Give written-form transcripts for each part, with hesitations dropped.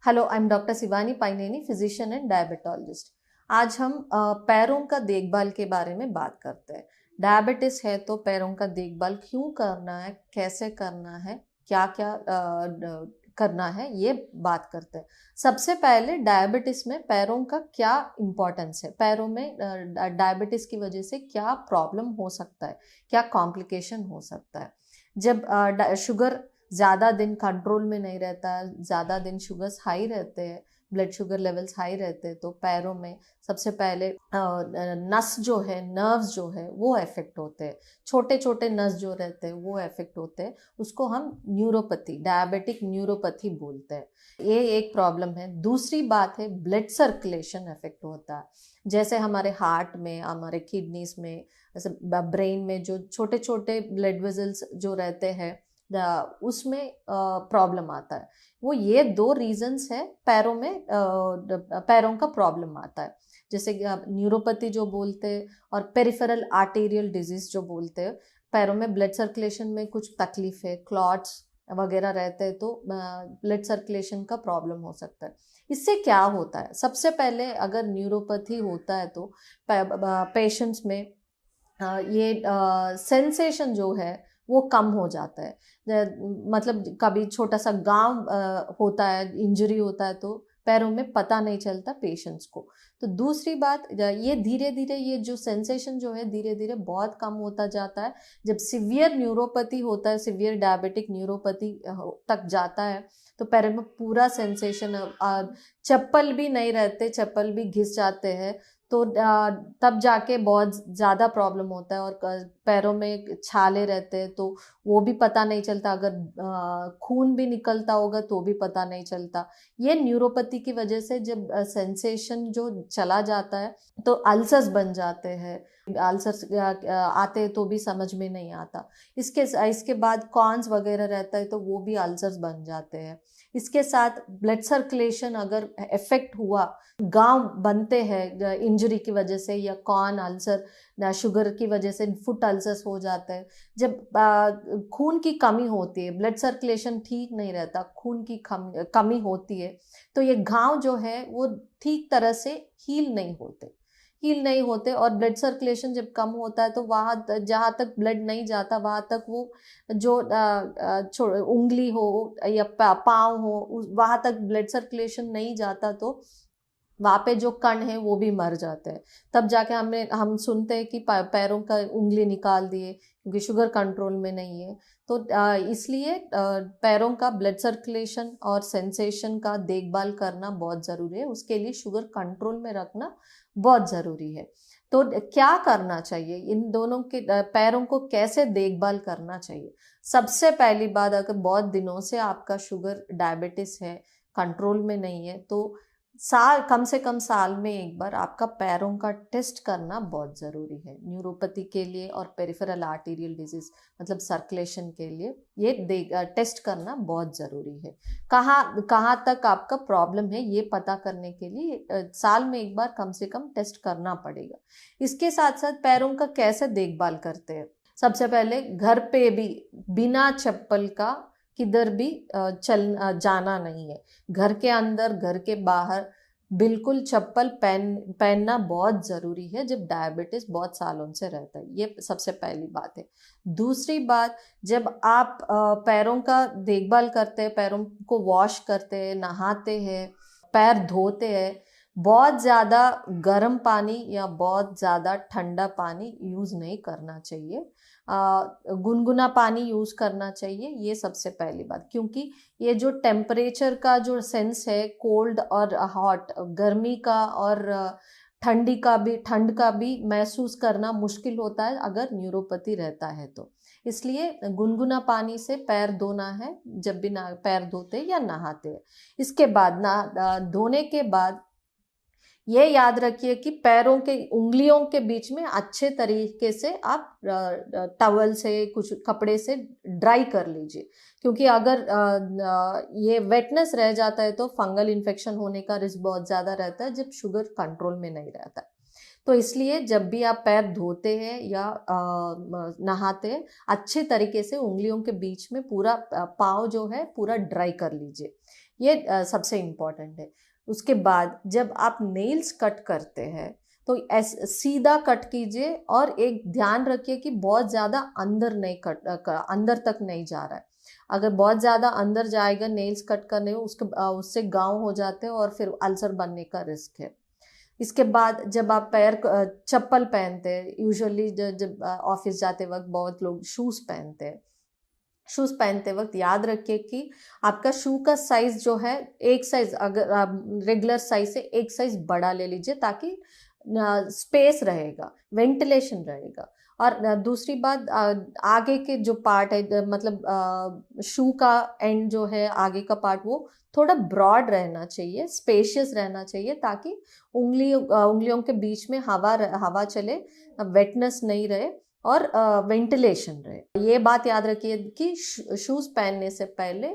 Hello, I am doctor Shivani Paineni, physician and diabetologist. आज हम पैरों का देखभाल के बारे में बात करते हैं। डायबिटिस है तो पैरों का देखभाल क्यों करना है, कैसे करना है, क्या क्या करना है, ये बात करते हैं। सबसे पहले डायबिटिस में पैरों का क्या इम्पोर्टेंस है, पैरों में डायबिटिस की वजह से क्या प्रॉब्लम हो सकता है, क्या कॉम्प्लिकेशन हो सकता है। जब शुगर ज़्यादा दिन कंट्रोल में नहीं रहता, ज़्यादा दिन शुगर्स हाई रहते हैं, ब्लड शुगर लेवल्स हाई रहते हैं, तो पैरों में सबसे पहले नस जो है, नर्व्स जो है वो अफेक्ट होते हैं। छोटे छोटे नस जो रहते हैं वो अफेक्ट होते हैं। उसको हम न्यूरोपैथी, डायबिटिक न्यूरोपैथी बोलते हैं। ये एक प्रॉब्लम है। दूसरी बात है ब्लड सर्कुलेशन अफेक्ट होता है। जैसे हमारे हार्ट में, हमारे किडनीज में, जैसे ब्रेन में जो छोटे छोटे ब्लड वेजल्स जो रहते हैं उसमें प्रॉब्लम आता है। वो ये दो रीजंस है पैरों में, पैरों का प्रॉब्लम आता है। जैसे न्यूरोपैथी जो बोलते हैं और पेरिफेरल आर्टेरियल डिजीज जो बोलते हैं। पैरों में ब्लड सर्कुलेशन में कुछ तकलीफ है, क्लॉट्स वगैरह रहते हैं, तो ब्लड सर्कुलेशन का प्रॉब्लम हो सकता है। इससे क्या होता है, सबसे पहले अगर न्यूरोपैथी होता है तो पेशेंट्स में ये सेंसेशन जो है वो कम हो जाता है। मतलब कभी छोटा सा गांव होता है, इंजरी होता है, तो पैरों में पता नहीं चलता पेशेंट्स को। तो दूसरी बात, ये धीरे धीरे ये जो सेंसेशन जो है धीरे धीरे बहुत कम होता जाता है। जब सिवियर न्यूरोपैथी होता है, सिवियर डायबिटिक न्यूरोपैथी तक जाता है, तो पैरों में पूरा सेंसेशन, चप्पल भी नहीं रहते, चप्पल भी घिस जाते हैं, तो तब जाके बहुत ज़्यादा प्रॉब्लम होता है। और पैरों में छाले रहते हैं, तो वो भी पता नहीं चलता। अगर खून भी निकलता होगा तो भी पता नहीं चलता। ये न्यूरोपैथी की वजह से जब सेंसेशन जो चला जाता है तो अल्सर्स बन जाते हैं। अल्सर्स आते हैं तो भी समझ में नहीं आता। इसके बाद कॉन्स वगैरह रहता है तो वो भी अल्सर्स बन जाते हैं। इसके साथ ब्लड सर्कुलेशन अगर इफेक्ट हुआ, गांव बनते हैं इंजरी की वजह से, या कॉर्न अल्सर, शुगर की वजह से फुट अल्सर्स हो जाते हैं। जब खून की कमी होती है, ब्लड सर्कुलेशन ठीक नहीं रहता, खून की कमी होती है, तो ये घाव जो है वो ठीक तरह से हील नहीं होते। और ब्लड सर्कुलेशन जब कम होता है तो वहाँ जहाँ तक ब्लड नहीं जाता वहाँ तक वो जो उंगली हो या पाँव हो, वहाँ तक ब्लड सर्कुलेशन नहीं जाता, तो वहाँ पे जो कण है वो भी मर जाते हैं। तब जाके हम सुनते हैं कि पैरों का उंगली निकाल दिए क्योंकि शुगर कंट्रोल में नहीं है। तो इसलिए पैरों का ब्लड सर्कुलेशन और सेंसेशन का देखभाल करना बहुत ज़रूरी है। उसके लिए शुगर कंट्रोल में रखना बहुत ज़रूरी है। तो क्या करना चाहिए, इन दोनों के पैरों को कैसे देखभाल करना चाहिए। सबसे पहली बात, अगर बहुत दिनों से आपका शुगर डायबिटिस है, कंट्रोल में नहीं है, तो कम से कम साल में एक बार आपका पैरों का टेस्ट करना बहुत ज़रूरी है। न्यूरोपैथी के लिए और पेरिफेरल आर्टेरियल डिजीज मतलब सर्कुलेशन के लिए ये टेस्ट करना बहुत ज़रूरी है। कहाँ कहाँ तक आपका प्रॉब्लम है ये पता करने के लिए साल में एक बार कम से कम टेस्ट करना पड़ेगा। इसके साथ साथ पैरों का कैसे देखभाल करते हैं। सबसे पहले घर पे भी बिना चप्पल का किधर भी जाना नहीं है। घर के अंदर, घर के बाहर बिल्कुल चप्पल पहनना बहुत ज़रूरी है जब डायबिटीज बहुत सालों से रहता है। ये सबसे पहली बात है। दूसरी बात, जब आप पैरों का देखभाल करते हैं, पैरों को वॉश करते हैं, नहाते हैं, पैर धोते हैं, बहुत ज़्यादा गर्म पानी या बहुत ज़्यादा ठंडा पानी यूज़ नहीं करना चाहिए। गुनगुना पानी यूज़ करना चाहिए। ये सबसे पहली बात, क्योंकि ये जो टेम्परेचर का जो सेंस है, कोल्ड और हॉट, गर्मी का और ठंड का भी महसूस करना मुश्किल होता है अगर न्यूरोपैथी रहता है तो। इसलिए गुनगुना पानी से पैर धोना है जब भी पैर धोते या नहाते हैं। इसके बाद धोने के बाद ये याद रखिए कि पैरों के उंगलियों के बीच में अच्छे तरीके से आप टवल से, कुछ कपड़े से ड्राई कर लीजिए। क्योंकि अगर ये वेटनेस रह जाता है तो फंगल इन्फेक्शन होने का रिस्क बहुत ज़्यादा रहता है जब शुगर कंट्रोल में नहीं रहता है। तो इसलिए जब भी आप पैर धोते हैं या नहाते हैं, अच्छे तरीके से उंगलियों के बीच में पूरा पाँव जो है पूरा ड्राई कर लीजिए। ये सबसे इम्पोर्टेंट है। उसके बाद जब आप नेल्स कट करते हैं तो सीधा कट कीजिए और एक ध्यान रखिए कि बहुत ज़्यादा अंदर नहीं अंदर तक नहीं जा रहा है। अगर बहुत ज़्यादा अंदर जाएगा नेल्स कट करने में, उससे गाँव हो जाते हैं और फिर अल्सर बनने का रिस्क है। इसके बाद जब आप चप्पल पहनते हैं, यूजुअली जब ऑफिस जाते वक्त बहुत लोग शूज़ पहनते हैं। शूज़ पहनते वक्त याद रखिए कि आपका शू का साइज जो है, एक साइज, अगर आप रेगुलर साइज से एक साइज बड़ा ले लीजिए ताकि स्पेस रहेगा, वेंटिलेशन रहेगा। और दूसरी बात, आगे के जो पार्ट है, मतलब शू का एंड जो है, आगे का पार्ट, वो थोड़ा ब्रॉड रहना चाहिए, स्पेशियस रहना चाहिए ताकि उंगलियों के बीच में हवा चले, वेटनेस नहीं रहे और वेंटिलेशन रहे। ये बात याद रखिए कि शूज़ पहनने से पहले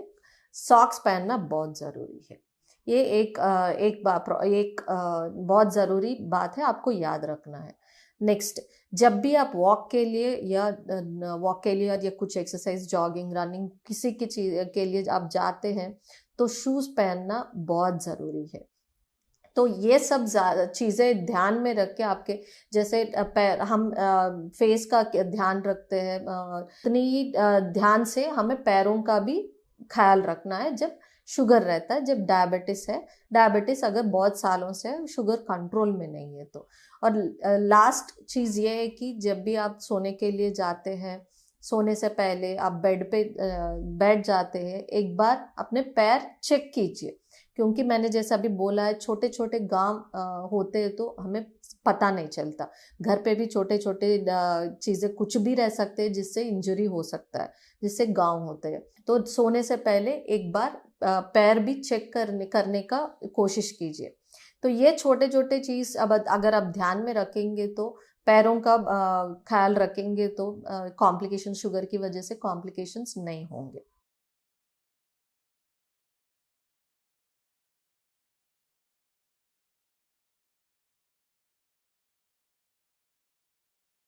सॉक्स पहनना बहुत ज़रूरी है। ये एक बहुत ज़रूरी बात है, आपको याद रखना है। नेक्स्ट, जब भी आप वॉक के लिए या कुछ एक्सरसाइज, जॉगिंग, रनिंग, किसी की चीज़ के लिए आप जाते हैं तो शूज़ पहनना बहुत ज़रूरी है। तो ये सब चीज़ें ध्यान में रख के आपके, जैसे हम फेस का ध्यान रखते हैं, उतनी ही ध्यान से हमें पैरों का भी ख्याल रखना है जब शुगर रहता है, जब डायबिटिस अगर बहुत सालों से शुगर कंट्रोल में नहीं है तो। और लास्ट चीज़ ये है कि जब भी आप सोने के लिए जाते हैं, सोने से पहले आप बेड पे बैठ जाते हैं, एक बार अपने पैर चेक कीजिए, क्योंकि मैंने जैसा अभी बोला है, छोटे छोटे गांव होते हैं तो हमें पता नहीं चलता। घर पे भी छोटे छोटे चीज़ें कुछ भी रह सकते हैं जिससे इंजरी हो सकता है, जिससे गांव होते हैं। तो सोने से पहले एक बार पैर भी चेक करने का कोशिश कीजिए। तो ये छोटे छोटे चीज़ अब अगर आप ध्यान में रखेंगे तो, पैरों का ख्याल रखेंगे तो कॉम्प्लिकेशन, शुगर की वजह से कॉम्प्लिकेशंस नहीं होंगे।